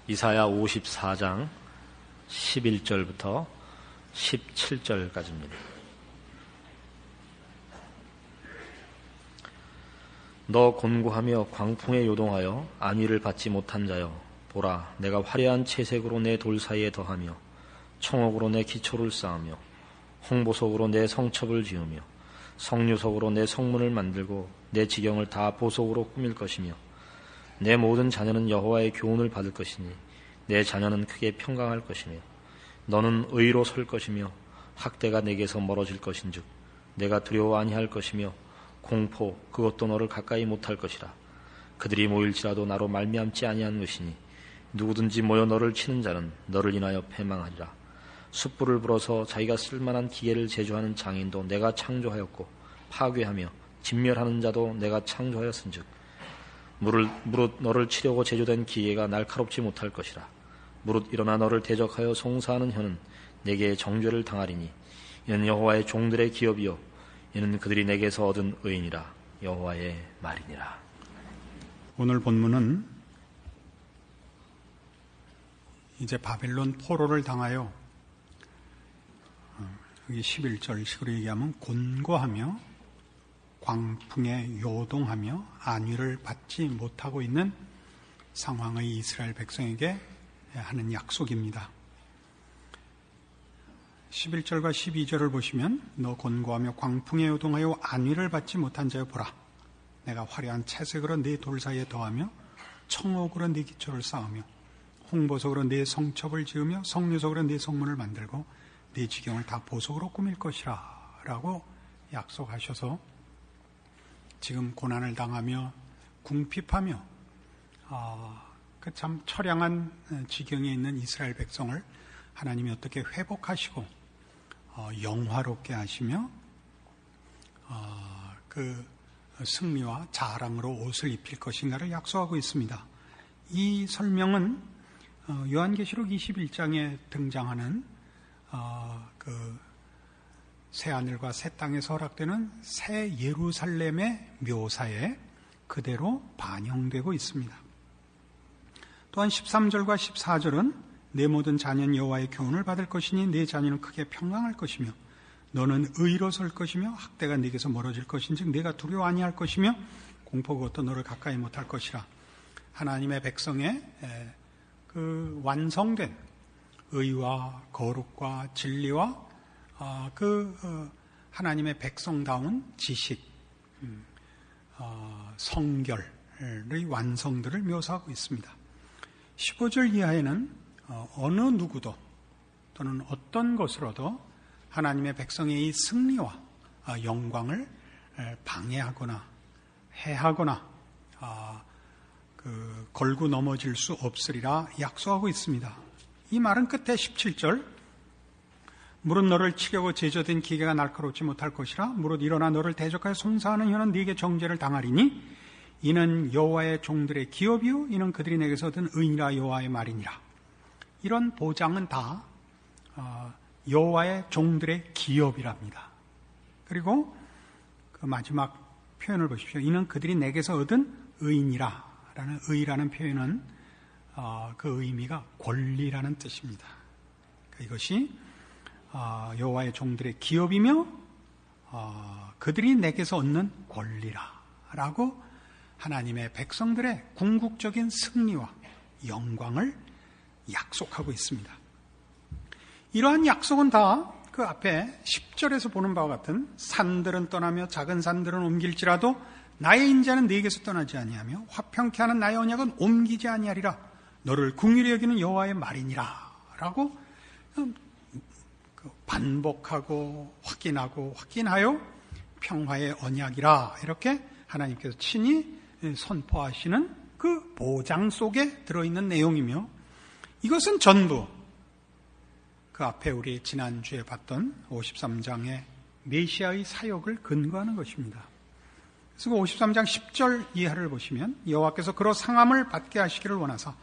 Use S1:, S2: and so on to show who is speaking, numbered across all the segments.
S1: 이사야 54장 11절부터 17절까지입니다. 너 곤고하며 광풍에 요동하여 안위를 받지 못한 자여, 보라, 내가 화려한 채색으로 내 돌 사이에 더하며 청옥으로 내 기초를 쌓으며 홍보석으로 내 성첩을 지으며 성류석으로 내 성문을 만들고 내 지경을 다 보석으로 꾸밀 것이며 내 모든 자녀는 여호와의 교훈을 받을 것이니 내 자녀는 크게 평강할 것이며 너는 의로 설 것이며 학대가 내게서 멀어질 것인즉 내가 두려워 아니할 것이며 공포 그것도 너를 가까이 못할 것이라. 그들이 모일지라도 나로 말미암지 아니한 것이니 누구든지 모여 너를 치는 자는 너를 인하여 패망하리라. 숯불을 불어서 자기가 쓸만한 기계를 제조하는 장인도 내가 창조하였고 파괴하며 진멸하는 자도 내가 창조하였은즉 무릇 너를 치려고 제조된 기계가 날카롭지 못할 것이라. 무릇 일어나 너를 대적하여 송사하는 혀는 내게 정죄를 당하리니 이는 여호와의 종들의 기업이요 이는 그들이 내게서 얻은 의인이라. 여호와의 말이니라.
S2: 오늘 본문은 이제 바벨론 포로를 당하여 여기 11절식으로 얘기하면 곤고하며 광풍에 요동하며 안위를 받지 못하고 있는 상황의 이스라엘 백성에게 하는 약속입니다. 11절과 12절을 보시면 너 곤고하며 광풍에 요동하여 안위를 받지 못한 자여, 보라, 내가 화려한 채색으로 네 돌 사이에 더하며 청옥으로 네 기초를 쌓으며 홍보석으로 네 성첩을 지으며 성류석으로 네 성문을 만들고 네 지경을 다 보석으로 꾸밀 것이라 라고 약속하셔서 지금 고난을 당하며 궁핍하며 그 참 처량한 지경에 있는 이스라엘 백성을 하나님이 어떻게 회복하시고 영화롭게 하시며 그 승리와 자랑으로 옷을 입힐 것인가를 약속하고 있습니다. 이 설명은 요한계시록 21장에 등장하는 그 새하늘과 새 땅에서 허락되는 새 예루살렘의 묘사에 그대로 반영되고 있습니다. 또한 13절과 14절은 내 모든 자녀는 여호와의 교훈을 받을 것이니 내 자녀는 크게 평강할 것이며 너는 의로 설 것이며 학대가 네게서 멀어질 것인즉 내가 두려워 아니할 것이며 공포 그것도 너를 가까이 못할 것이라. 하나님의 백성의 그 완성된 의와 거룩과 진리와 하나님의 백성다운 지식, 성결의 완성들을 묘사하고 있습니다. 15절 이하에는 어느 누구도 또는 어떤 것으로도 하나님의 백성의 이 승리와 영광을 방해하거나 해하거나 걸고 넘어질 수 없으리라 약속하고 있습니다. 이 말은 끝에 17절 무릇 너를 치려고 제조된 기계가 날카롭지 못할 것이라. 무릇 일어나 너를 대적하여 송사하는 혀는 네게 정죄를 당하리니 이는 여호와의 종들의 기업이요 이는 그들이 내게서 얻은 의인이라. 여호와의 말이니라. 이런 보장은 다 여호와의 종들의 기업이랍니다. 그리고 그 마지막 표현을 보십시오. 이는 그들이 내게서 얻은 의인이라 라는 의라는 표현은 그 의미가 권리라는 뜻입니다. 이것이 여호와의 종들의 기업이며 그들이 내게서 얻는 권리라 라고 하나님의 백성들의 궁극적인 승리와 영광을 약속하고 있습니다. 이러한 약속은 다 그 앞에 10절에서 보는 바와 같은 산들은 떠나며 작은 산들은 옮길지라도 나의 인자는 네게서 떠나지 아니하며 화평케 하는 나의 언약은 옮기지 아니하리라. 너를 긍휼히 여기는 여호와의 말이니라 라고 반복하고 확인하여 평화의 언약이라 이렇게 하나님께서 친히 선포하시는 그 보장 속에 들어있는 내용이며 이것은 전부 그 앞에 우리 지난주에 봤던 53장의 메시아의 사역을 근거하는 것입니다. 그래서 53장 10절 이하를 보시면 여호와께서 그로 상함을 받게 하시기를 원하사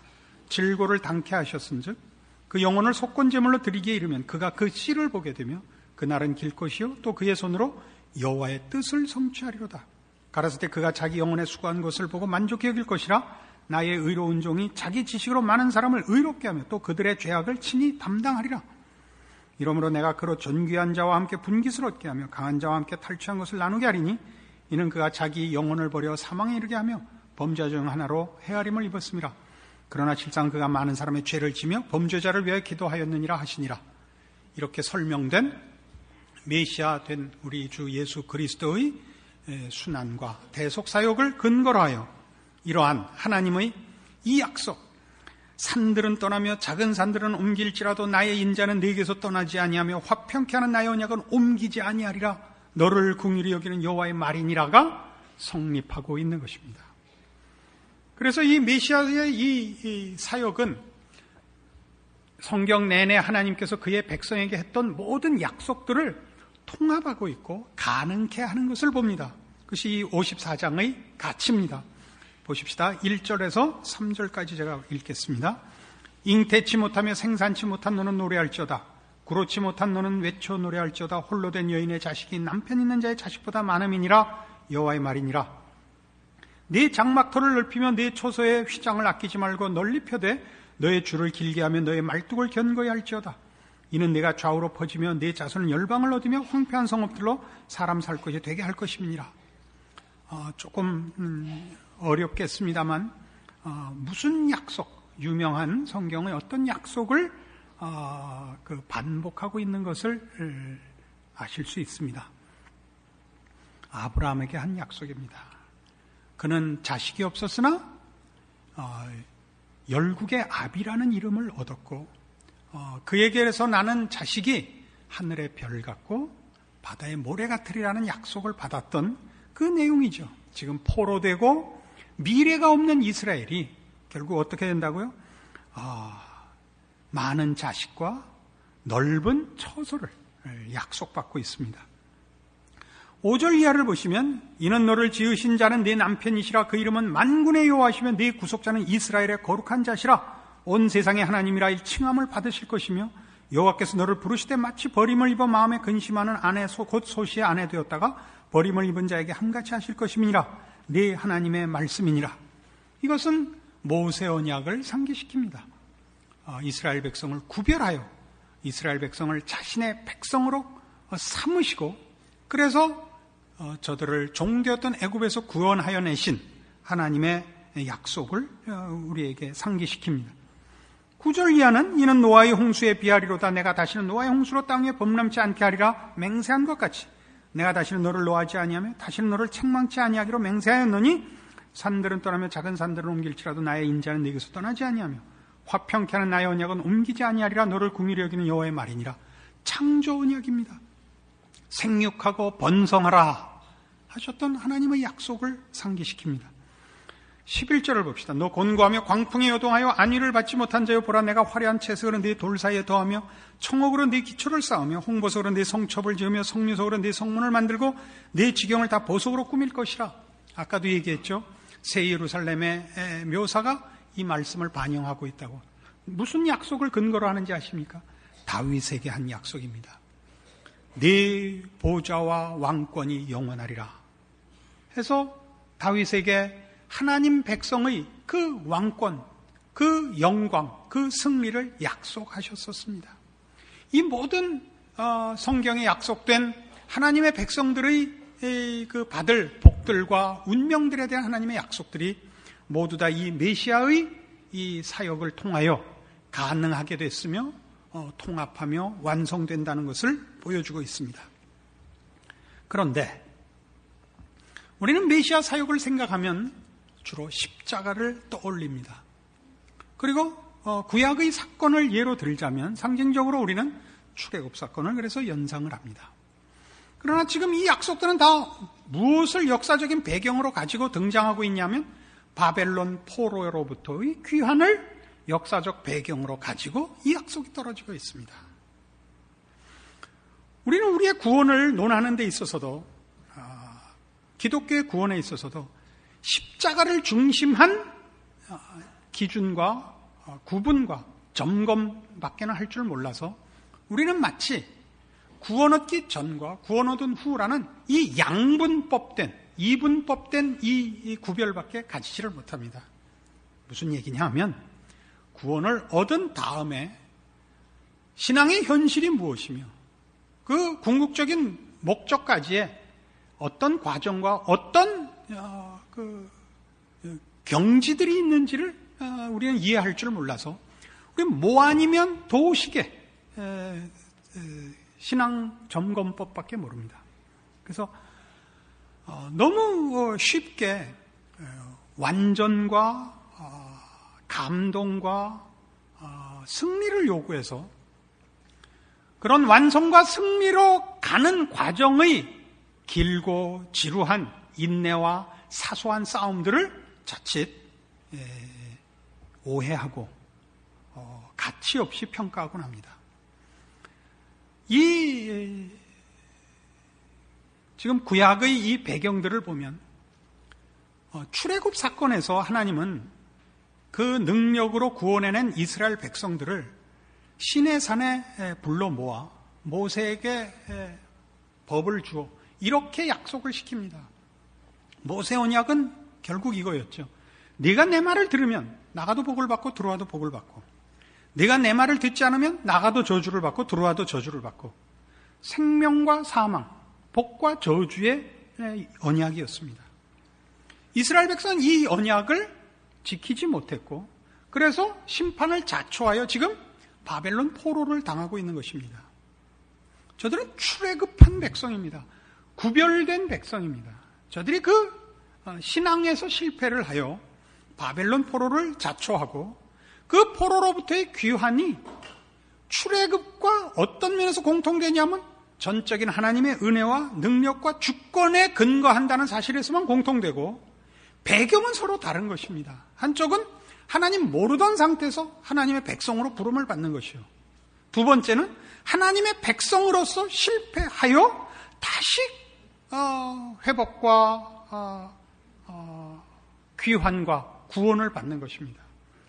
S2: 질고를 당케 하셨은즉 그 영혼을 속건제물로 드리기에 이르면 그가 그 씨를 보게 되며 그날은 길 것이요 또 그의 손으로 여호와의 뜻을 성취하리로다. 가라사대 그가 자기 영혼에 수고한 것을 보고 만족해 여길 것이라. 나의 의로운 종이 자기 지식으로 많은 사람을 의롭게 하며 또 그들의 죄악을 친히 담당하리라. 이러므로 내가 그로 존귀한 자와 함께 분깃을 얻게 하며 강한 자와 함께 탈취한 것을 나누게 하리니 이는 그가 자기 영혼을 버려 사망에 이르게 하며 범죄자 중 하나로 헤아림을 입었습니다. 그러나 실상 그가 많은 사람의 죄를 지며 범죄자를 위하여 기도하였느니라 하시니라. 이렇게 설명된 메시아 된 우리 주 예수 그리스도의 순환과 대속 사역을 근거로 하여 이러한 하나님의 이 약속, 산들은 떠나며 작은 산들은 옮길지라도 나의 인자는 내게서 떠나지 아니하며 화평케 하는 나의 언약은 옮기지 아니하리라. 너를 긍휼히 여기는 여호와의 말이니라가 성립하고 있는 것입니다. 그래서 이 메시아의 이 사역은 성경 내내 하나님께서 그의 백성에게 했던 모든 약속들을 통합하고 있고 가능케 하는 것을 봅니다. 그것이 이 54장의 가치입니다. 보십시다. 1절에서 3절까지 제가 읽겠습니다. 잉태치 못하며 생산치 못한 너는 노래할지어다. 구로치 못한 너는 외쳐 노래할지어다. 홀로 된 여인의 자식이 남편 있는 자의 자식보다 많음이니라. 여호와의 말이니라. 네 장막터를 넓히며 네 초소의 휘장을 아끼지 말고 널리 펴되 너의 줄을 길게 하며 너의 말뚝을 견고히 할지어다. 이는 내가 좌우로 퍼지며 네 자손은 열방을 얻으며 황폐한 성읍들로 사람 살 것이 되게 할 것임이니라. 조금 어렵겠습니다만 무슨 약속, 유명한 성경의 어떤 약속을 반복하고 있는 것을 아실 수 있습니다. 아브라함에게 한 약속입니다. 그는 자식이 없었으나 열국의 아비라는 이름을 얻었고 그에게서 나는 자식이 하늘의 별 같고 바다의 모래 같으리라는 약속을 받았던 그 내용이죠. 지금 포로되고 미래가 없는 이스라엘이 결국 어떻게 된다고요? 많은 자식과 넓은 처소를 약속받고 있습니다. 5절 이하를 보시면 이는 너를 지으신 자는 네 남편이시라. 그 이름은 만군의 여호와시며 네 구속자는 이스라엘의 거룩한 자시라. 온 세상의 하나님이라 이 칭함을 받으실 것이며 여호와께서 너를 부르시되 마치 버림을 입어 마음에 근심하는 아내 곧 소시의 아내 되었다가 버림을 입은 자에게 함같이 하실 것임이니라. 네 하나님의 말씀이니라. 이것은 모세 언약을 상기시킵니다. 이스라엘 백성을 구별하여 이스라엘 백성을 자신의 백성으로 삼으시고 그래서 저들을 종되었던 애굽에서 구원하여 내신 하나님의 약속을 우리에게 상기시킵니다. 9절 이하는 이는 노아의 홍수에 비하리로다. 내가 다시는 노아의 홍수로 땅에 범람치 않게 하리라. 맹세한 것 같이 내가 다시는 너를 노하지 아니하며 다시는 너를 책망치 아니하기로 맹세하였노니 산들은 떠나며 작은 산들은 옮길지라도 나의 인자는 내게서 떠나지 아니하며 화평케 하는 나의 언약은 옮기지 아니하리라. 너를 긍휼히 여기는 여호와의 말이니라. 창조 언약입니다. 생육하고 번성하라 하셨던 하나님의 약속을 상기시킵니다. 11절을 봅시다. 너 곤고하며 광풍에 요동하여 안위를 받지 못한 자여 보라. 내가 화려한 채색으로 네 돌 사이에 더하며 청옥으로 네 기초를 쌓으며 홍보석으로 네 성첩을 지으며 성류석으로 네 성문을 만들고 네 지경을 다 보석으로 꾸밀 것이라. 아까도 얘기했죠. 새 예루살렘의 묘사가 이 말씀을 반영하고 있다고. 무슨 약속을 근거로 하는지 아십니까? 다윗에게 한 약속입니다. 네 보좌와 왕권이 영원하리라 해서 다윗에게 하나님 백성의 그 왕권, 그 영광, 그 승리를 약속하셨었습니다. 이 모든 성경에 약속된 하나님의 백성들의 그 받을 복들과 운명들에 대한 하나님의 약속들이 모두 다 이 메시아의 이 사역을 통하여 가능하게 됐으며 통합하며 완성된다는 것을 보여주고 있습니다. 그런데 우리는 메시아 사역을 생각하면 주로 십자가를 떠올립니다. 그리고 구약의 사건을 예로 들자면 상징적으로 우리는 출애굽 사건을 그래서 연상을 합니다. 그러나 지금 이 약속들은 다 무엇을 역사적인 배경으로 가지고 등장하고 있냐면 바벨론 포로로부터의 귀환을 역사적 배경으로 가지고 이 약속이 떨어지고 있습니다. 우리는 우리의 구원을 논하는 데 있어서도 기독교의 구원에 있어서도 십자가를 중심한 기준과 구분과 점검밖에는 할 줄 몰라서 우리는 마치 구원 얻기 전과 구원 얻은 후라는 이 양분법된 이분법된 이 구별밖에 가지지를 못합니다. 무슨 얘기냐 하면 구원을 얻은 다음에 신앙의 현실이 무엇이며 그 궁극적인 목적까지의 어떤 과정과 어떤 경지들이 있는지를 우리는 이해할 줄 몰라서 우리는 뭐 아니면 도식의 신앙 점검법밖에 모릅니다. 그래서 너무 쉽게 완전과 감동과 승리를 요구해서 그런 완성과 승리로 가는 과정의 길고 지루한 인내와 사소한 싸움들을 자칫 오해하고 가치 없이 평가하곤 합니다. 지금 구약의 이 배경들을 보면 출애굽 사건에서 하나님은 그 능력으로 구원해낸 이스라엘 백성들을 시내 산에 불러 모아 모세에게 법을 주어 이렇게 약속을 시킵니다. 모세 언약은 결국 이거였죠. 네가 내 말을 들으면 나가도 복을 받고 들어와도 복을 받고, 네가 내 말을 듣지 않으면 나가도 저주를 받고 들어와도 저주를 받고, 생명과 사망, 복과 저주의 언약이었습니다. 이스라엘 백성은 이 언약을 지키지 못했고, 그래서 심판을 자초하여 지금 바벨론 포로를 당하고 있는 것입니다. 저들은 출애굽한 백성입니다. 구별된 백성입니다. 저들이 그 신앙에서 실패를 하여 바벨론 포로를 자초하고 그 포로로부터의 귀환이 출애굽과 어떤 면에서 공통되냐면 전적인 하나님의 은혜와 능력과 주권에 근거한다는 사실에서만 공통되고, 배경은 서로 다른 것입니다. 한쪽은 하나님 모르던 상태에서 하나님의 백성으로 부름을 받는 것이요, 두 번째는 하나님의 백성으로서 실패하여 다시 회복과 귀환과 구원을 받는 것입니다.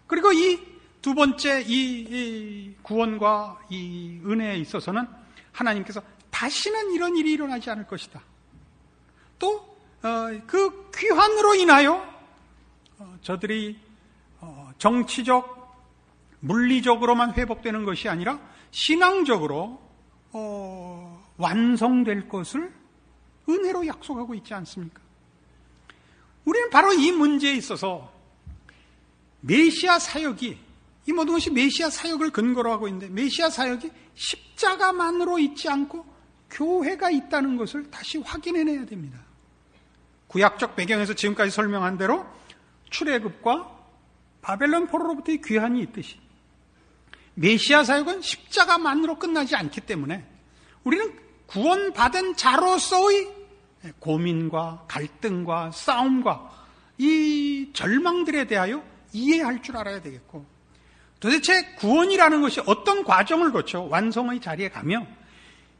S2: 그리고 이 두 번째 이 구원과 이 은혜에 있어서는 하나님께서 다시는 이런 일이 일어나지 않을 것이다. 또 그 귀환으로 인하여 저들이 정치적, 물리적으로만 회복되는 것이 아니라 신앙적으로 완성될 것을 은혜로 약속하고 있지 않습니까? 우리는 바로 이 문제에 있어서 메시아 사역이, 이 모든 것이 메시아 사역을 근거로 하고 있는데, 메시아 사역이 십자가만으로 있지 않고 교회가 있다는 것을 다시 확인해내야 됩니다. 구약적 배경에서 지금까지 설명한 대로 출애굽과 바벨론 포로로부터의 귀환이 있듯이 메시아 사역은 십자가만으로 끝나지 않기 때문에 우리는 구원받은 자로서의 고민과 갈등과 싸움과 이 절망들에 대하여 이해할 줄 알아야 되겠고, 도대체 구원이라는 것이 어떤 과정을 거쳐 완성의 자리에 가며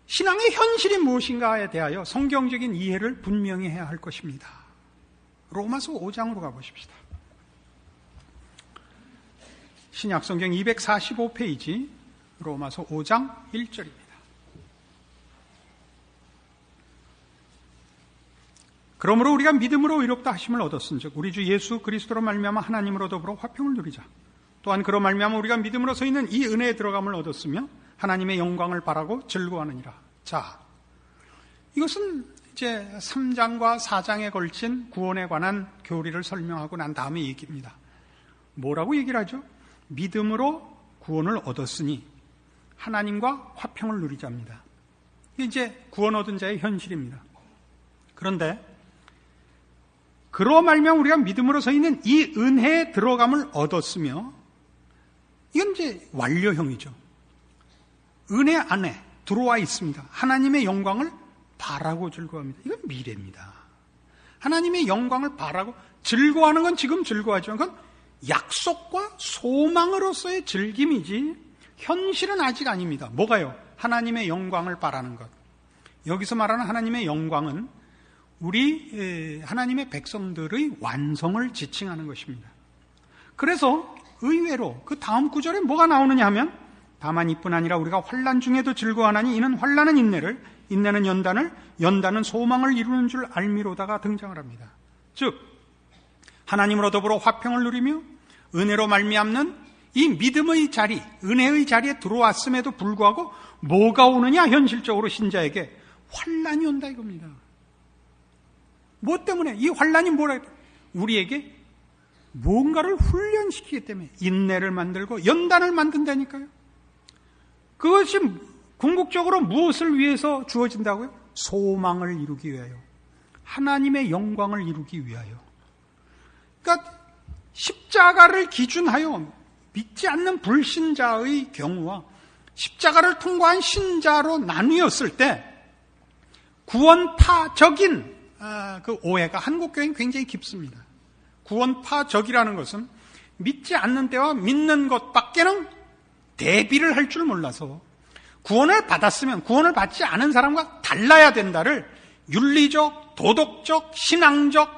S2: 신앙의 현실이 무엇인가에 대하여 성경적인 이해를 분명히 해야 할 것입니다. 로마서 5장으로 가보십시다. 신약성경 245페이지 로마서 5장 1절입니다. 그러므로 우리가 믿음으로 의롭다 하심을 얻었은즉 우리 주 예수 그리스도로 말미암아 하나님으로 더불어 화평을 누리자. 또한 그로 말미암아 우리가 믿음으로 서 있는 이 은혜에 들어감을 얻었으며 하나님의 영광을 바라고 즐거워하느니라. 자, 이것은 이제 3장과 4장에 걸친 구원에 관한 교리를 설명하고 난 다음의 얘기입니다. 뭐라고 얘기를 하죠? 믿음으로 구원을 얻었으니 하나님과 화평을 누리자입니다. 이게 이제 구원 얻은 자의 현실입니다. 그런데 그로 말미암아 우리가 믿음으로 서 있는 이 은혜에 들어감을 얻었으며, 이건 이제 완료형이죠. 은혜 안에 들어와 있습니다. 하나님의 영광을 바라고 즐거워합니다. 이건 미래입니다. 하나님의 영광을 바라고 즐거워하는 건 지금 즐거워하지만 그건 약속과 소망으로서의 즐김이지 현실은 아직 아닙니다. 뭐가요? 하나님의 영광을 바라는 것. 여기서 말하는 하나님의 영광은 우리 하나님의 백성들의 완성을 지칭하는 것입니다. 그래서 의외로 그 다음 구절에 뭐가 나오느냐 하면, 다만 이뿐 아니라 우리가 환난 중에도 즐거워하나니 이는 환난은 인내를, 인내는 연단을, 연단은 소망을 이루는 줄 알미로다가 등장을 합니다. 즉 하나님으로 더불어 화평을 누리며 은혜로 말미암는 이 믿음의 자리, 은혜의 자리에 들어왔음에도 불구하고 뭐가 오느냐? 현실적으로 신자에게 환난이 온다 이겁니다. 뭐 때문에? 이 환난이 뭐라 해요? 우리에게 뭔가를 훈련시키기 때문에 인내를 만들고 연단을 만든다니까요. 그것이 궁극적으로 무엇을 위해서 주어진다고요? 소망을 이루기 위하여, 하나님의 영광을 이루기 위하여. 그러니까 십자가를 기준하여 믿지 않는 불신자의 경우와 십자가를 통과한 신자로 나뉘었을 때 구원파적인 그 오해가 한국교회는 굉장히 깊습니다. 구원파적이라는 것은 믿지 않는 때와 믿는 것밖에는 대비를 할 줄 몰라서 구원을 받았으면 구원을 받지 않은 사람과 달라야 된다를 윤리적, 도덕적, 신앙적,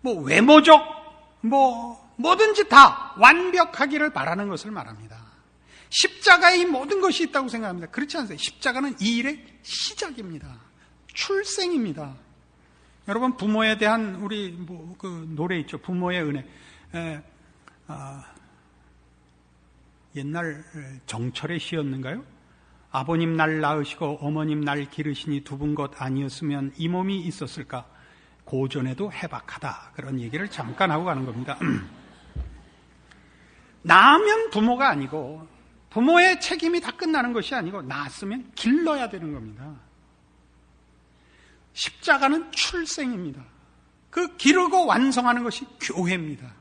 S2: 외모적, 뭐든지 다 완벽하기를 바라는 것을 말합니다. 십자가에 이 모든 것이 있다고 생각합니다. 그렇지 않습니다. 십자가는 이 일의 시작입니다. 출생입니다. 여러분, 부모에 대한 우리 그 노래 있죠. 부모의 은혜. 옛날 정철의 시였는가요? 아버님 날 낳으시고 어머님 날 기르시니 두 분 것 아니었으면 이 몸이 있었을까? 고전에도 해박하다. 그런 얘기를 잠깐 하고 가는 겁니다. 낳으면 부모가 아니고 부모의 책임이 다 끝나는 것이 아니고 낳았으면 길러야 되는 겁니다. 십자가는 출생입니다. 그 기르고 완성하는 것이 교회입니다.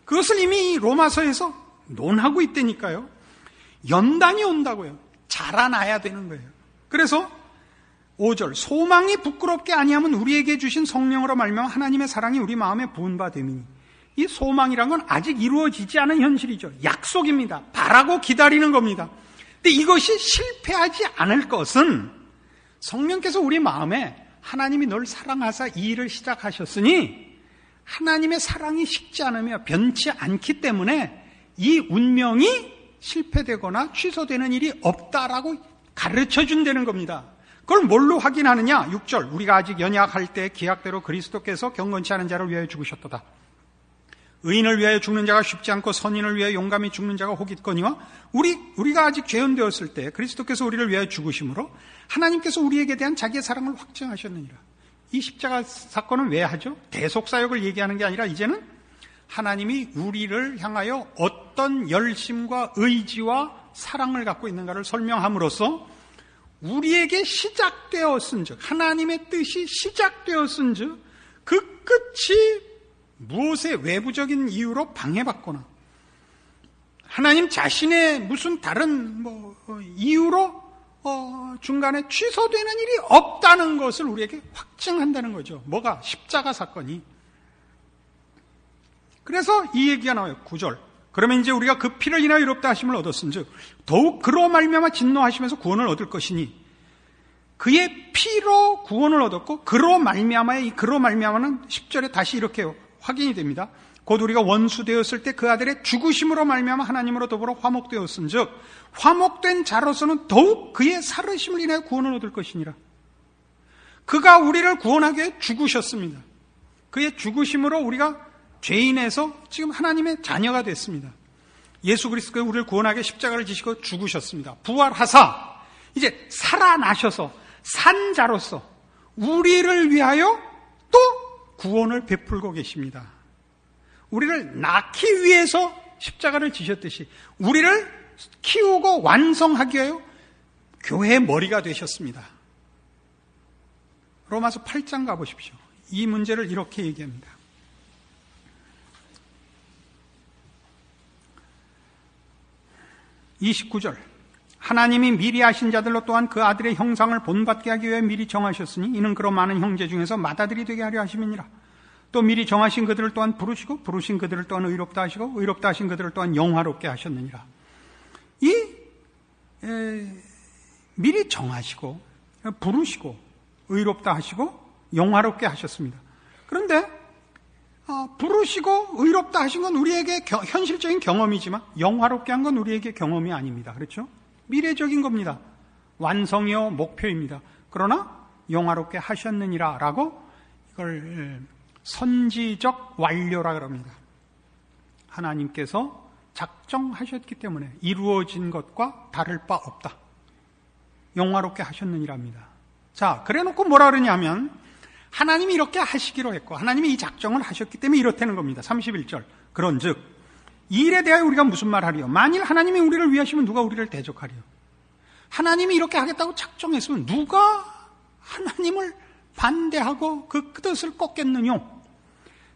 S2: 그것을 이미 로마서에서 논하고 있다니까요. 연단이 온다고요. 자라나야 되는 거예요. 그래서 5절 소망이 부끄럽게 아니하면 우리에게 주신 성령으로 말미암아 하나님의 사랑이 우리 마음에 부은 바 됨이니. 이 소망이란 건 아직 이루어지지 않은 현실이죠. 약속입니다. 바라고 기다리는 겁니다. 근데 이것이 실패하지 않을 것은 성령께서 우리 마음에 하나님이 널 사랑하사 이 일을 시작하셨으니 하나님의 사랑이 식지 않으며 변치 않기 때문에 이 운명이 실패되거나 취소되는 일이 없다라고 가르쳐 준다는 겁니다. 그걸 뭘로 확인하느냐? 6절 우리가 아직 연약할 때 기약대로 그리스도께서 경건치 않은 자를 위하여 죽으셨도다. 의인을 위하여 죽는 자가 쉽지 않고 선인을 위하여 용감히 죽는 자가 혹 있거니와 우리가 아직 죄인되었을 때 그리스도께서 우리를 위하여 죽으심으로 하나님께서 우리에게 대한 자기의 사랑을 확증하셨느니라. 이 십자가 사건은 왜 하죠? 대속사역을 얘기하는 게 아니라 이제는 하나님이 우리를 향하여 어떤 열심과 의지와 사랑을 갖고 있는가를 설명함으로써 우리에게 시작되었은즉 하나님의 뜻이 시작되었은즉 그 끝이 무엇의 외부적인 이유로 방해받거나 하나님 자신의 무슨 다른 이유로 중간에 취소되는 일이 없다는 것을 우리에게 확증한다는 거죠. 뭐가? 십자가 사건이. 그래서 이 얘기가 나와요. 9절. 그러면 이제 우리가 그 피를 인하여 의롭다 하심을 얻었은즉 더욱 그로 말미암아 진노하시면서 구원을 얻을 것이니 그의 피로 구원을 얻었고 그로 말미암아의 이 그로 말미암아는 10절에 다시 이렇게 확인이 됩니다. 곧 우리가 원수 되었을 때 그 아들의 죽으심으로 말미암아 하나님으로 더불어 화목되었은즉 화목된 자로서는 더욱 그의 살으심을 인하여 구원을 얻을 것이니라. 그가 우리를 구원하기 위해 죽으셨습니다. 그의 죽으심으로 우리가 죄인에서 지금 하나님의 자녀가 됐습니다. 예수 그리스도가 우리를 구원하기 위해 십자가를 지시고 죽으셨습니다. 부활하사 이제 살아나셔서 산자로서 우리를 위하여 또 구원을 베풀고 계십니다. 우리를 낳기 위해서 십자가를 지셨듯이 우리를 키우고 완성하기 위하여 교회의 머리가 되셨습니다. 로마서 8장 가보십시오. 이 문제를 이렇게 얘기합니다. 29절 하나님이 미리 하신 자들로 또한 그 아들의 형상을 본받게 하기 위해 미리 정하셨으니 이는 그로 많은 형제 중에서 맏아들이 되게 하려 하심이니라. 또 미리 정하신 그들을 또한 부르시고 부르신 그들을 또한 의롭다 하시고 의롭다 하신 그들을 또한 영화롭게 하셨느니라. 미리 정하시고 부르시고 의롭다 하시고 영화롭게 하셨습니다. 그런데 부르시고 의롭다 하신 건 우리에게 현실적인 경험이지만 영화롭게 한 건 우리에게 경험이 아닙니다. 그렇죠? 미래적인 겁니다. 완성이요 목표입니다. 그러나 영화롭게 하셨느니라 라고 이걸 선지적 완료라 그럽니다. 하나님께서 작정하셨기 때문에 이루어진 것과 다를 바 없다. 영화롭게 하셨느니랍니다. 자, 그래 놓고 뭐라 그러냐면 하나님이 이렇게 하시기로 했고 하나님이 이 작정을 하셨기 때문에 이렇다는 겁니다. 31절. 그런즉 이 일에 대하여 우리가 무슨 말하리요? 만일 하나님이 우리를 위하시면 누가 우리를 대적하리요? 하나님이 이렇게 하겠다고 작정했으면 누가 하나님을 반대하고 그 뜻을 꺾겠느냐?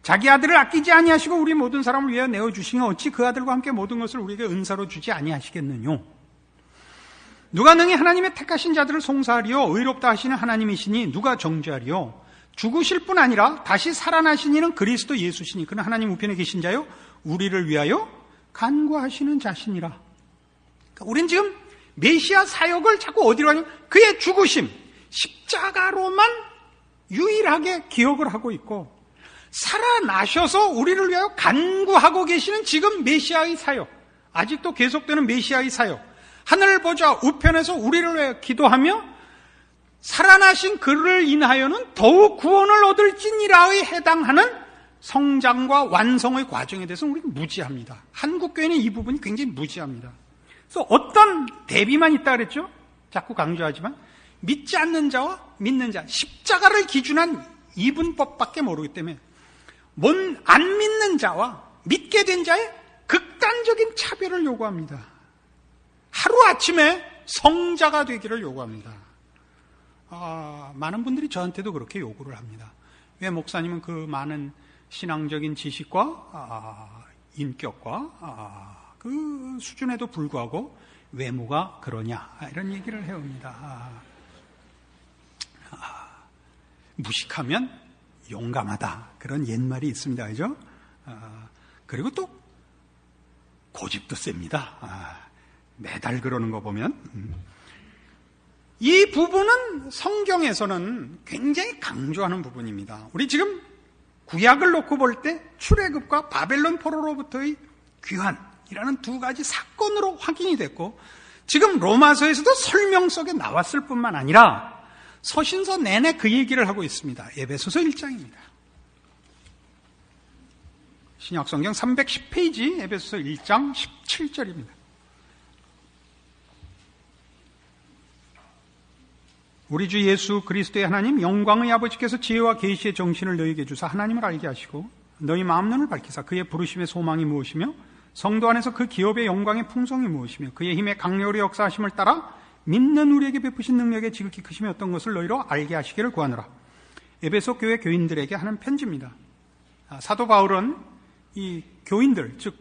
S2: 자기 아들을 아끼지 아니하시고 우리 모든 사람을 위하여 내어주시니 어찌 그 아들과 함께 모든 것을 우리에게 은사로 주지 아니하시겠느냐? 누가 능히 하나님의 택하신 자들을 송사하리요? 의롭다 하시는 하나님이시니 누가 정죄하리요? 죽으실 뿐 아니라 다시 살아나신 이는 그리스도 예수시니 그는 하나님 우편에 계신 자요 우리를 위하여 간구하시는 자시니라. 그러니까 우린 지금 메시아 사역을 자꾸 어디로 하냐면 그의 죽으심, 십자가로만 유일하게 기억을 하고 있고 살아나셔서 우리를 위하여 간구하고 계시는 지금 메시아의 사역, 아직도 계속되는 메시아의 사역, 하늘 보좌 우편에서 우리를 위하여 기도하며 살아나신 그를 인하여는 더욱 구원을 얻을지니라에 해당하는 성장과 완성의 과정에 대해서 우리는 무지합니다. 한국교회는 이 부분이 굉장히 무지합니다. 그래서 어떤 대비만 있다 그랬죠? 자꾸 강조하지만 믿지 않는 자와 믿는 자, 십자가를 기준한 이분법밖에 모르기 때문에 안 믿는 자와 믿게 된 자의 극단적인 차별을 요구합니다. 하루아침에 성자가 되기를 요구합니다. 많은 분들이 저한테도 그렇게 요구를 합니다. 왜 목사님은 그 많은 신앙적인 지식과 인격과 그 수준에도 불구하고 외모가 그러냐 이런 얘기를 해옵니다. 무식하면 용감하다 그런 옛말이 있습니다. 그죠? 그리고 또 고집도 셉니다. 매달 그러는 거 보면 이 부분은 성경에서는 굉장히 강조하는 부분입니다. 우리 지금 구약을 놓고 볼 때 출애굽과 바벨론 포로로부터의 귀환이라는 두 가지 사건으로 확인이 됐고 지금 로마서에서도 설명 속에 나왔을 뿐만 아니라 서신서 내내 그 얘기를 하고 있습니다. 에베소서 1장입니다. 신약성경 310페이지 에베소서 1장 17절입니다. 우리 주 예수 그리스도의 하나님 영광의 아버지께서 지혜와 계시의 정신을 너희에게 주사 하나님을 알게 하시고 너희 마음 눈을 밝히사 그의 부르심의 소망이 무엇이며 성도 안에서 그 기업의 영광의 풍성이 무엇이며 그의 힘의 강력으로 역사하심을 따라 믿는 우리에게 베푸신 능력의 지극히 크심이 어떤 것을 너희로 알게 하시기를 구하노라. 에베소 교회 교인들에게 하는 편지입니다. 사도 바울은 이 교인들, 즉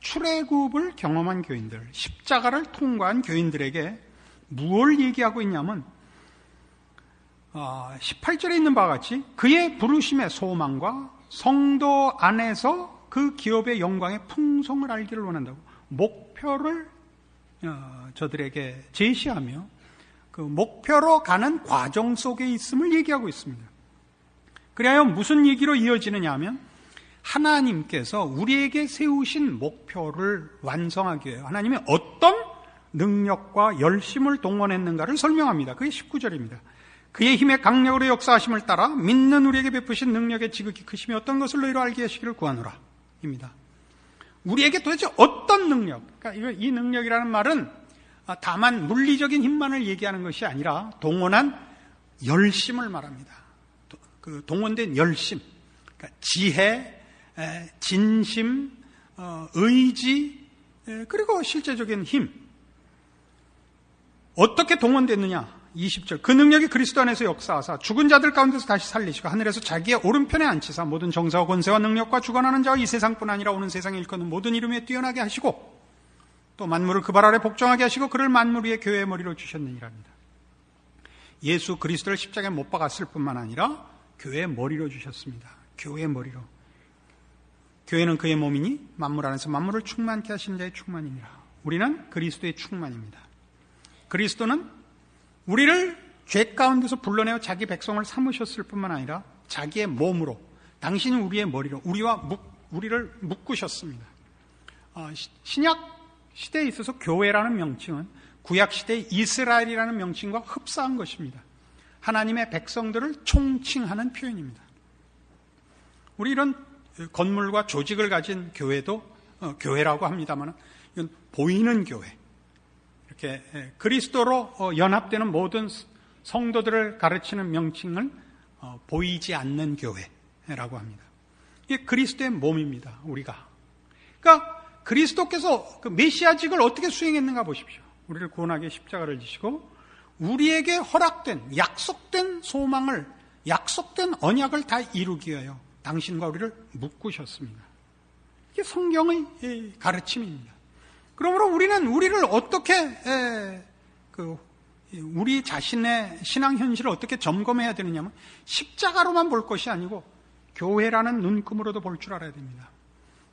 S2: 출애굽을 경험한 교인들, 십자가를 통과한 교인들에게 무엇을 얘기하고 있냐면 18절에 있는 바와 같이 그의 부르심의 소망과 성도 안에서 그 기업의 영광의 풍성을 알기를 원한다고 목표를 저들에게 제시하며 그 목표로 가는 과정 속에 있음을 얘기하고 있습니다. 그래야 무슨 얘기로 이어지느냐 하면 하나님께서 우리에게 세우신 목표를 완성하기 위해 하나님이 어떤 능력과 열심을 동원했는가를 설명합니다. 그게 19절입니다. 그의 힘의 강력으로 역사하심을 따라 믿는 우리에게 베푸신 능력의 지극히 크심이 어떤 것을 너희로 알게 하시기를 구하노라 입니다. 우리에게 도대체 어떤 능력, 그러니까 이 능력이라는 말은 다만 물리적인 힘만을 얘기하는 것이 아니라 동원한 열심을 말합니다. 그 동원된 열심, 그러니까 지혜, 진심, 의지, 그리고 실제적인 힘. 어떻게 동원됐느냐? 20절. 그 능력이 그리스도 안에서 역사하사 죽은 자들 가운데서 다시 살리시고 하늘에서 자기의 오른편에 앉히사 모든 정사와 권세와 능력과 주관하는 자와 이 세상뿐 아니라 오는 세상에 일컫는 모든 이름 위에 뛰어나게 하시고 또 만물을 그 발 아래 복종하게 하시고 그를 만물 위에 교회의 머리로 주셨느니랍니다. 예수 그리스도를 십자가에 못 박았을 뿐만 아니라 교회의 머리로 주셨습니다. 교회의 머리로. 교회는 그의 몸이니 만물 안에서 만물을 충만케 하시는 자의 충만이니라. 우리는 그리스도의 충만입니다. 그리스도는 우리를 죄 가운데서 불러내어 자기 백성을 삼으셨을 뿐만 아니라 자기의 몸으로 당신이 우리의 머리로 우리를 묶으셨습니다. 신약 시대에 있어서 교회라는 명칭은 구약 시대의 이스라엘이라는 명칭과 흡사한 것입니다. 하나님의 백성들을 총칭하는 표현입니다. 우리 이런 건물과 조직을 가진 교회도 교회라고 합니다만 이건 보이는 교회. 이렇게 그리스도로 연합되는 모든 성도들을 가르치는 명칭을 보이지 않는 교회라고 합니다. 이게 그리스도의 몸입니다. 우리가. 그러니까 그리스도께서 그 메시아직을 어떻게 수행했는가 보십시오. 우리를 구원하기에 십자가를 지시고 우리에게 허락된 약속된 소망을, 약속된 언약을 다 이루기 위하여 당신과 우리를 묶으셨습니다. 이게 성경의 가르침입니다. 그러므로 우리는 우리를 어떻게 우리 자신의 신앙 현실을 어떻게 점검해야 되느냐면 십자가로만 볼 것이 아니고 교회라는 눈금으로도 볼 줄 알아야 됩니다.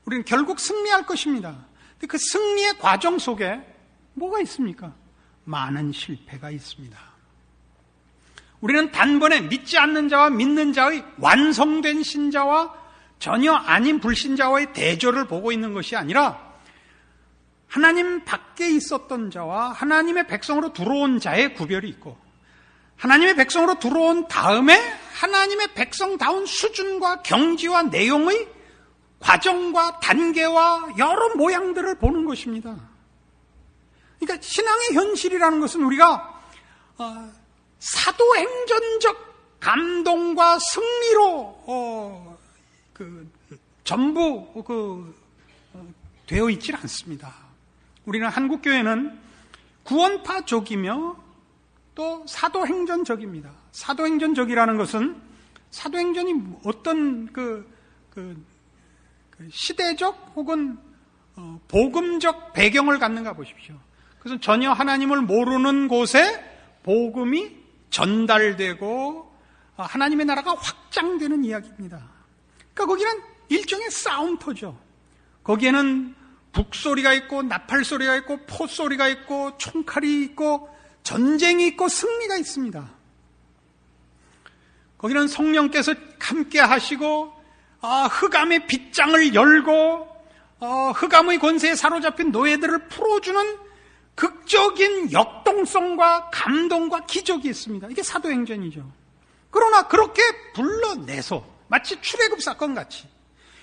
S2: 우리는 결국 승리할 것입니다. 근데 그 승리의 과정 속에 뭐가 있습니까? 많은 실패가 있습니다. 우리는 단번에 믿지 않는 자와 믿는 자의 완성된 신자와 전혀 아닌 불신자와의 대조를 보고 있는 것이 아니라 하나님 밖에 있었던 자와 하나님의 백성으로 들어온 자의 구별이 있고 하나님의 백성으로 들어온 다음에 하나님의 백성다운 수준과 경지와 내용의 과정과 단계와 여러 모양들을 보는 것입니다. 그러니까 신앙의 현실이라는 것은 우리가 사도행전적 감동과 승리로 전부 되어 있질 않습니다. 우리는 한국교회는 구원파적이며 또 사도행전적입니다. 사도행전적이라는 것은 사도행전이 어떤 시대적 혹은 복음적 배경을 갖는가 보십시오. 그것은 전혀 하나님을 모르는 곳에 복음이 전달되고 하나님의 나라가 확장되는 이야기입니다. 그러니까 거기는 일종의 싸움터죠. 거기에는 북소리가 있고 나팔소리가 있고 포소리가 있고 총칼이 있고 전쟁이 있고 승리가 있습니다. 거기는 성령께서 함께 하시고 흑암의 빗장을 열고 흑암의 권세에 사로잡힌 노예들을 풀어주는 극적인 역동성과 감동과 기적이 있습니다. 이게 사도행전이죠. 그러나 그렇게 불러내서 마치 출애굽 사건 같이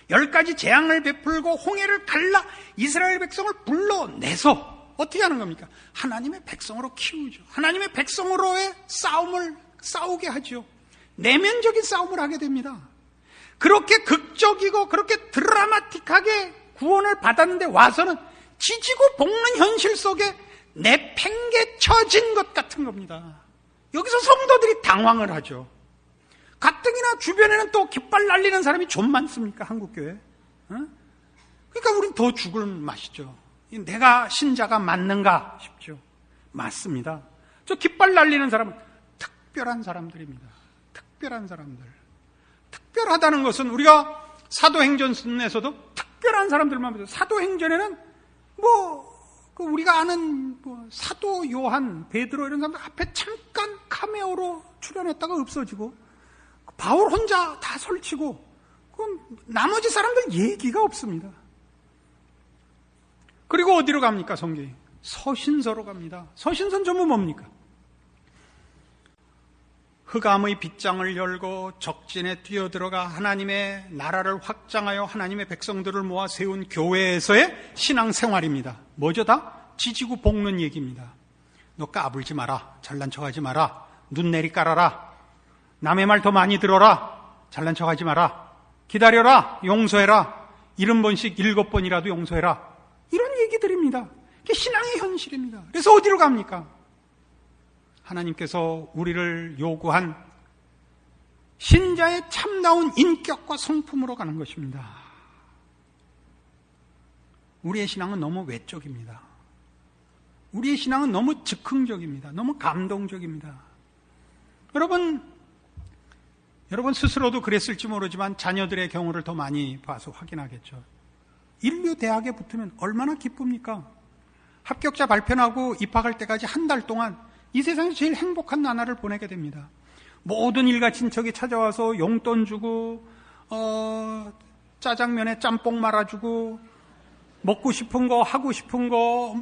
S2: 10가지 재앙을 베풀고 홍해를 갈라 이스라엘 백성을 불러내서 어떻게 하는 겁니까? 하나님의 백성으로 키우죠. 하나님의 백성으로의 싸움을 싸우게 하죠. 내면적인 싸움을 하게 됩니다. 그렇게 극적이고 그렇게 드라마틱하게 구원을 받았는데 와서는 지지고 볶는 현실 속에 내팽개쳐진 것 같은 겁니다. 여기서 성도들이 당황을 하죠. 가뜩이나 주변에는 또 깃발 날리는 사람이 좀 많습니까? 한국교회. 그러니까 우린 더 죽을 맛이죠. 내가 신자가 맞는가 싶죠. 맞습니다. 저 깃발 날리는 사람은 특별한 사람들입니다. 특별한 사람들. 특별하다는 것은 우리가 사도행전에서도 특별한 사람들만 보죠. 사도행전에는 우리가 아는 사도 요한, 베드로 이런 사람들 앞에 잠깐 카메오로 출연했다가 없어지고 바울 혼자 다 설치고 그럼 나머지 사람들 얘기가 없습니다. 그리고 어디로 갑니까? 성경이 서신서로 갑니다. 서신서는 전부 뭡니까? 흑암의 빗장을 열고 적진에 뛰어들어가 하나님의 나라를 확장하여 하나님의 백성들을 모아 세운 교회에서의 신앙생활입니다. 뭐죠? 다 지지고 볶는 얘기입니다. 너 까불지 마라. 잘난 척하지 마라. 눈 내리 깔아라. 남의 말 더 많이 들어라. 잘난 척하지 마라. 기다려라. 용서해라. 70번씩 7번이라도 용서해라. 이런 얘기들입니다. 이게 신앙의 현실입니다. 그래서 어디로 갑니까? 하나님께서 우리를 요구한 신자의 참다운 인격과 성품으로 가는 것입니다. 우리의 신앙은 너무 외적입니다. 우리의 신앙은 너무 즉흥적입니다. 너무 감동적입니다. 여러분 스스로도 그랬을지 모르지만 자녀들의 경우를 더 많이 봐서 확인하겠죠. 인류 대학에 붙으면 얼마나 기쁩니까? 합격자 발표하고 입학할 때까지 한 달 동안 이 세상에서 제일 행복한 나날을 보내게 됩니다. 모든 일가 친척이 찾아와서 용돈 주고 짜장면에 짬뽕 말아주고 먹고 싶은 거 하고 싶은 거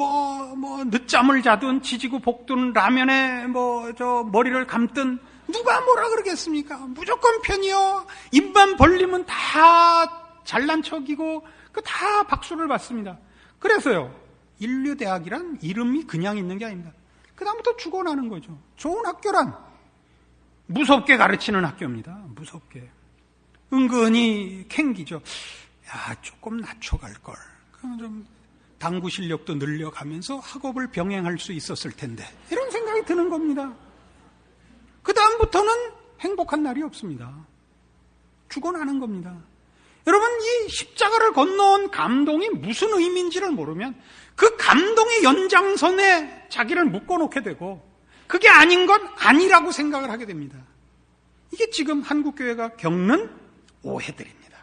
S2: 늦잠을 자든 지지고 볶든 라면에 머리를 감든 누가 뭐라 그러겠습니까? 무조건 편이요. 입만 벌리면 다 잘난 척이고 그 다 박수를 받습니다. 그래서요, 인류대학이란 이름이 그냥 있는 게 아닙니다. 그 다음부터 죽어나는 거죠. 좋은 학교란 무섭게 가르치는 학교입니다. 무섭게. 은근히 캥기죠. 야, 조금 낮춰갈 걸. 그럼 좀 당구 실력도 늘려가면서 학업을 병행할 수 있었을 텐데. 이런 생각이 드는 겁니다. 그 다음부터는 행복한 날이 없습니다. 죽어나는 겁니다. 여러분, 이 십자가를 건너온 감동이 무슨 의미인지를 모르면 그 감동의 연장선에 자기를 묶어놓게 되고 그게 아닌 건 아니라고 생각을 하게 됩니다. 이게 지금 한국교회가 겪는 오해들입니다.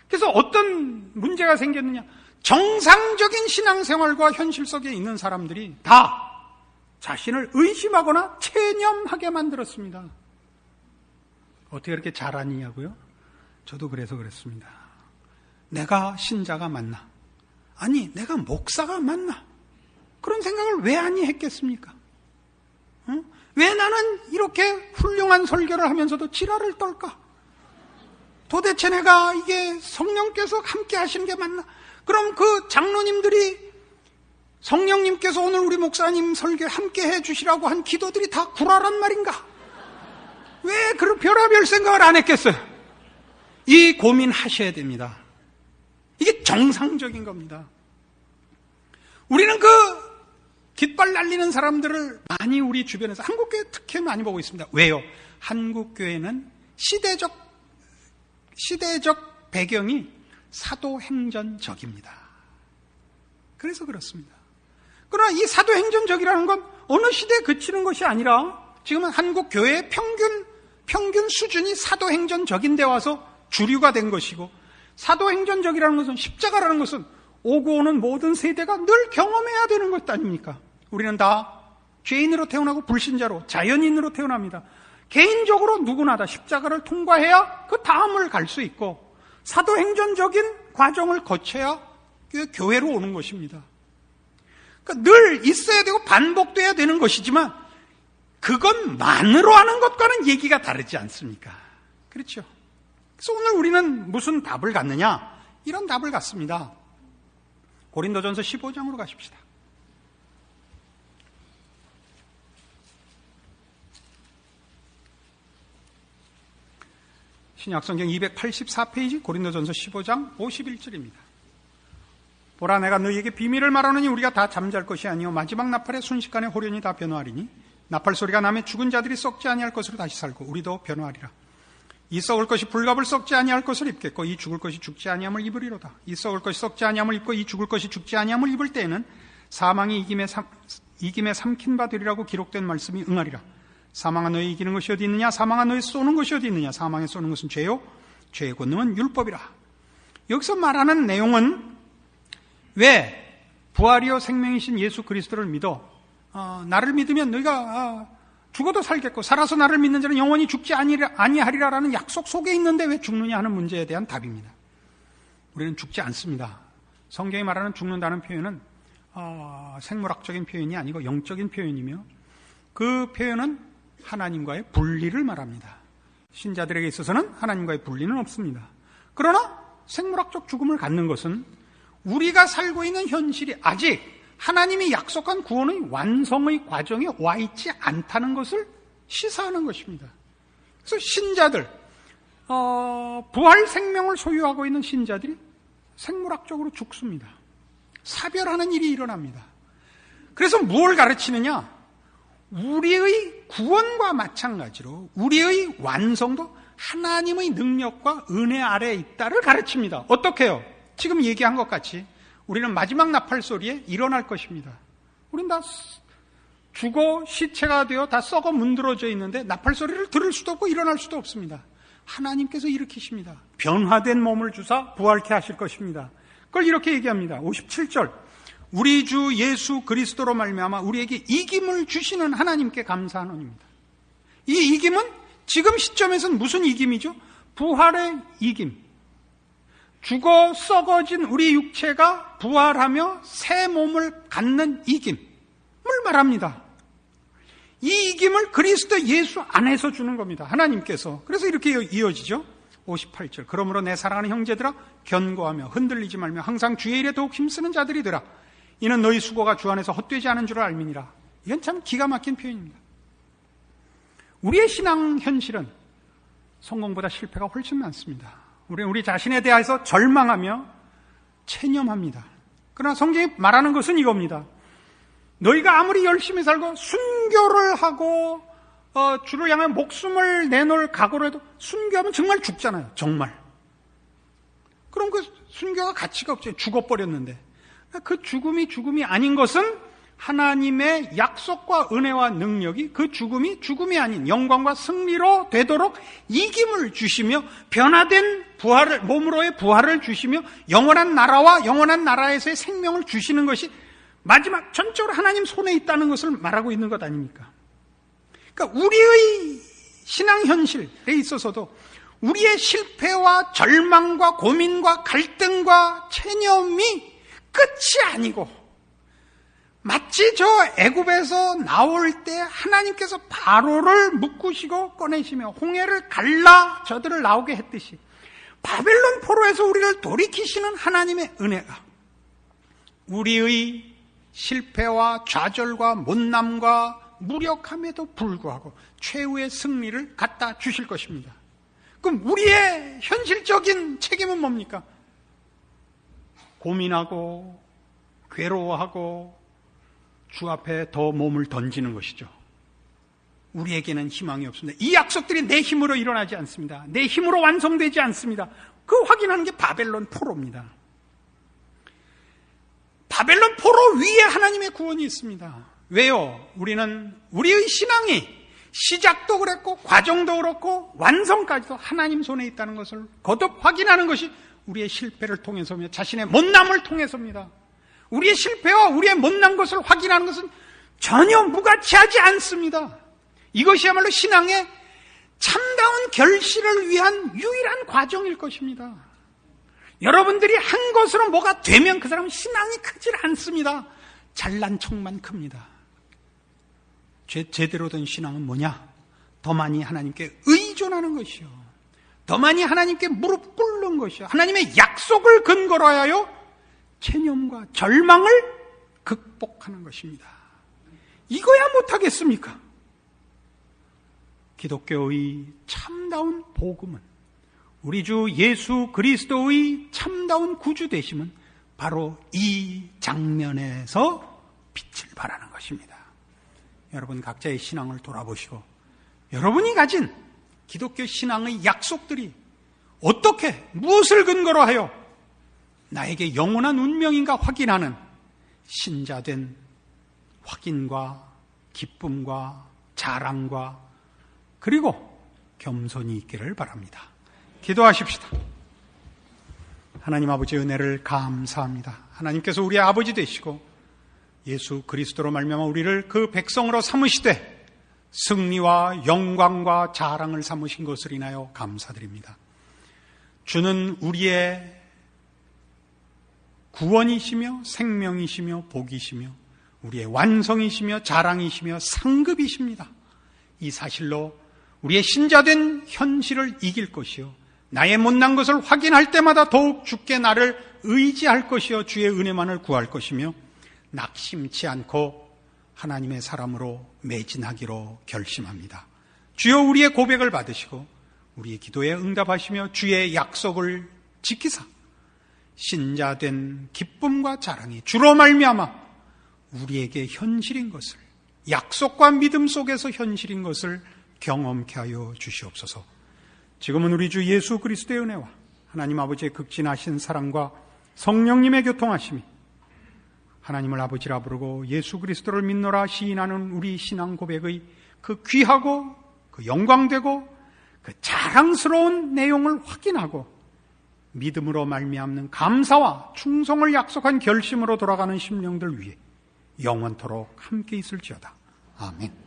S2: 그래서 어떤 문제가 생겼느냐? 정상적인 신앙생활과 현실 속에 있는 사람들이 다 자신을 의심하거나 체념하게 만들었습니다. 어떻게 그렇게 잘하느냐고요? 저도 그래서 그랬습니다. 내가 신자가 맞나? 아니, 내가 목사가 맞나? 그런 생각을 왜 아니 했겠습니까? 왜 나는 이렇게 훌륭한 설교를 하면서도 지랄을 떨까? 도대체 내가 이게 성령께서 함께 하시는 게 맞나? 그럼 그 장로님들이 성령님께서 오늘 우리 목사님 설교에 함께 해주시라고 한 기도들이 다 구라란 말인가? 왜 그런 별의별 생각을 안 했겠어요? 이 고민하셔야 됩니다. 이게 정상적인 겁니다. 우리는 그 깃발 날리는 사람들을 많이 우리 주변에서 한국교회 특히 많이 보고 있습니다. 왜요? 한국교회는 시대적 배경이 사도행전적입니다. 그래서 그렇습니다. 그러나 이 사도행전적이라는 건 어느 시대에 그치는 것이 아니라 지금은 한국교회의 평균 수준이 사도행전적인데 와서 주류가 된 것이고, 사도행전적이라는 것은, 십자가라는 것은 오고 오는 모든 세대가 늘 경험해야 되는 것 아닙니까? 우리는 다 죄인으로 태어나고 불신자로 자연인으로 태어납니다. 개인적으로 누구나 다 십자가를 통과해야 그 다음을 갈 수 있고, 사도행전적인 과정을 거쳐야 교회로 오는 것입니다. 그러니까 늘 있어야 되고 반복돼야 되는 것이지만 그것만으로 하는 것과는 얘기가 다르지 않습니까? 그렇죠? 그래서 오늘 우리는 무슨 답을 갖느냐? 이런 답을 갖습니다. 고린도전서 15장으로 가십시다. 신약성경 284페이지 고린도전서 15장 51절입니다. 보라, 내가 너희에게 비밀을 말하노니 우리가 다 잠잘 것이 아니요 마지막 나팔에 순식간에 호련히 다 변화하리니 나팔 소리가 나면 죽은 자들이 썩지 아니할 것으로 다시 살고 우리도 변화하리라. 이 썩을 것이 불갑을 썩지 아니할 것을 입겠고 이 죽을 것이 죽지 아니함을 입으리로다. 이 썩을 것이 썩지 아니함을 입고 이 죽을 것이 죽지 아니함을 입을 때에는 사망이 이김에 삼킨 바 되리라고 기록된 말씀이 응하리라. 사망아 너희 이기는 것이 어디 있느냐? 사망아 너희 쏘는 것이 어디 있느냐? 사망에 쏘는 것은 죄요, 죄의 권능은 율법이라. 여기서 말하는 내용은 왜 부활이요 생명이신 예수 그리스도를 믿어 나를 믿으면 너희가 죽어도 살겠고 살아서 나를 믿는 자는 영원히 죽지 아니하리라라는 약속 속에 있는데 왜 죽느냐 하는 문제에 대한 답입니다. 우리는 죽지 않습니다. 성경이 말하는 죽는다는 표현은 생물학적인 표현이 아니고 영적인 표현이며 그 표현은 하나님과의 분리를 말합니다. 신자들에게 있어서는 하나님과의 분리는 없습니다. 그러나 생물학적 죽음을 갖는 것은 우리가 살고 있는 현실이 아직 하나님이 약속한 구원의 완성의 과정에 와 있지 않다는 것을 시사하는 것입니다. 그래서 신자들, 부활 생명을 소유하고 있는 신자들이 생물학적으로 죽습니다. 사별하는 일이 일어납니다. 그래서 뭘 가르치느냐? 우리의 구원과 마찬가지로 우리의 완성도 하나님의 능력과 은혜 아래에 있다를 가르칩니다. 어떻게 해요? 지금 얘기한 것 같이 우리는 마지막 나팔 소리에 일어날 것입니다. 우린 다 죽어 시체가 되어 다 썩어 문드러져 있는데 나팔 소리를 들을 수도 없고 일어날 수도 없습니다. 하나님께서 일으키십니다. 변화된 몸을 주사 부활케 하실 것입니다. 그걸 이렇게 얘기합니다. 57절 우리 주 예수 그리스도로 말미암아 우리에게 이김을 주시는 하나님께 감사하노니입니다. 이 이김은 지금 시점에서는 무슨 이김이죠? 부활의 이김. 죽어 썩어진 우리 육체가 부활하며 새 몸을 갖는 이김을 말합니다. 이 이김을 그리스도 예수 안에서 주는 겁니다. 하나님께서. 그래서 이렇게 이어지죠. 58절 그러므로 내 사랑하는 형제들아 견고하며 흔들리지 말며 항상 주의 일에 더욱 힘쓰는 자들이더라. 이는 너희 수고가 주 안에서 헛되지 않은 줄을 알미니라. 이건 참 기가 막힌 표현입니다. 우리의 신앙 현실은 성공보다 실패가 훨씬 많습니다. 우리는 우리 자신에 대해서 절망하며 체념합니다. 그러나 성경이 말하는 것은 이겁니다. 너희가 아무리 열심히 살고 순교를 하고 주를 향해 목숨을 내놓을 각오를 해도 순교하면 정말 죽잖아요. 정말. 그럼 그 순교가 가치가 없죠. 죽어버렸는데. 그 죽음이 아닌 것은 하나님의 약속과 은혜와 능력이 그 죽음이 아닌 영광과 승리로 되도록 이김을 주시며 변화된 부활을, 몸으로의 부활을 주시며 영원한 나라와 영원한 나라에서의 생명을 주시는 것이 마지막 전적으로 하나님 손에 있다는 것을 말하고 있는 것 아닙니까? 그러니까 우리의 신앙 현실에 있어서도 우리의 실패와 절망과 고민과 갈등과 체념이 끝이 아니고 마치 저 애굽에서 나올 때 하나님께서 바로를 묶으시고 꺼내시며 홍해를 갈라 저들을 나오게 했듯이 바벨론 포로에서 우리를 돌이키시는 하나님의 은혜가 우리의 실패와 좌절과 못남과 무력함에도 불구하고 최후의 승리를 갖다 주실 것입니다. 그럼 우리의 현실적인 책임은 뭡니까? 고민하고 괴로워하고 주 앞에 더 몸을 던지는 것이죠. 우리에게는 희망이 없습니다. 이 약속들이 내 힘으로 일어나지 않습니다. 내 힘으로 완성되지 않습니다. 그 확인하는 게 바벨론 포로입니다. 바벨론 포로 위에 하나님의 구원이 있습니다. 왜요? 우리는 우리의 신앙이 시작도 그랬고 과정도 그렇고 완성까지도 하나님 손에 있다는 것을 거듭 확인하는 것이 우리의 실패를 통해서며 자신의 못남을 통해서입니다. 우리의 실패와 우리의 못난 것을 확인하는 것은 전혀 무가치하지 않습니다. 이것이야말로 신앙의 참다운 결실을 위한 유일한 과정일 것입니다. 여러분들이 한 것으로 뭐가 되면 그 사람은 신앙이 크질 않습니다. 잘난 척만 큽니다. 제대로 된 신앙은 뭐냐? 더 많이 하나님께 의존하는 것이요. 더 많이 하나님께 무릎 꿇는 것이요. 하나님의 약속을 근거로 하여 체념과 절망을 극복하는 것입니다. 이거야 못하겠습니까? 기독교의 참다운 복음은 우리 주 예수 그리스도의 참다운 구주 되심은 바로 이 장면에서 빛을 발하는 것입니다. 여러분 각자의 신앙을 돌아보시고 여러분이 가진 기독교 신앙의 약속들이 어떻게 무엇을 근거로 하여 나에게 영원한 운명인가 확인하는 신자된 확인과 기쁨과 자랑과 그리고 겸손이 있기를 바랍니다. 기도하십시다. 하나님 아버지의 은혜를 감사합니다. 하나님께서 우리의 아버지 되시고 예수 그리스도로 말미암아 우리를 그 백성으로 삼으시되 승리와 영광과 자랑을 삼으신 것을 인하여 감사드립니다. 주는 우리의 구원이시며 생명이시며 복이시며 우리의 완성이시며 자랑이시며 상급이십니다. 이 사실로 우리의 신자된 현실을 이길 것이요 나의 못난 것을 확인할 때마다 더욱 주께 나를 의지할 것이요 주의 은혜만을 구할 것이며 낙심치 않고 하나님의 사람으로 매진하기로 결심합니다. 주여 우리의 고백을 받으시고 우리의 기도에 응답하시며 주의 약속을 지키사 신자된 기쁨과 자랑이 주로 말미암아 우리에게 현실인 것을 약속과 믿음 속에서 현실인 것을 경험케 하여 주시옵소서. 지금은 우리 주 예수 그리스도의 은혜와 하나님 아버지의 극진하신 사랑과 성령님의 교통하심이 하나님을 아버지라 부르고 예수 그리스도를 믿노라 시인하는 우리 신앙 고백의 그 귀하고 그 영광되고 그 자랑스러운 내용을 확인하고 믿음으로 말미암는 감사와 충성을 약속한 결심으로 돌아가는 심령들 위해 영원토록 함께 있을지어다. 아멘.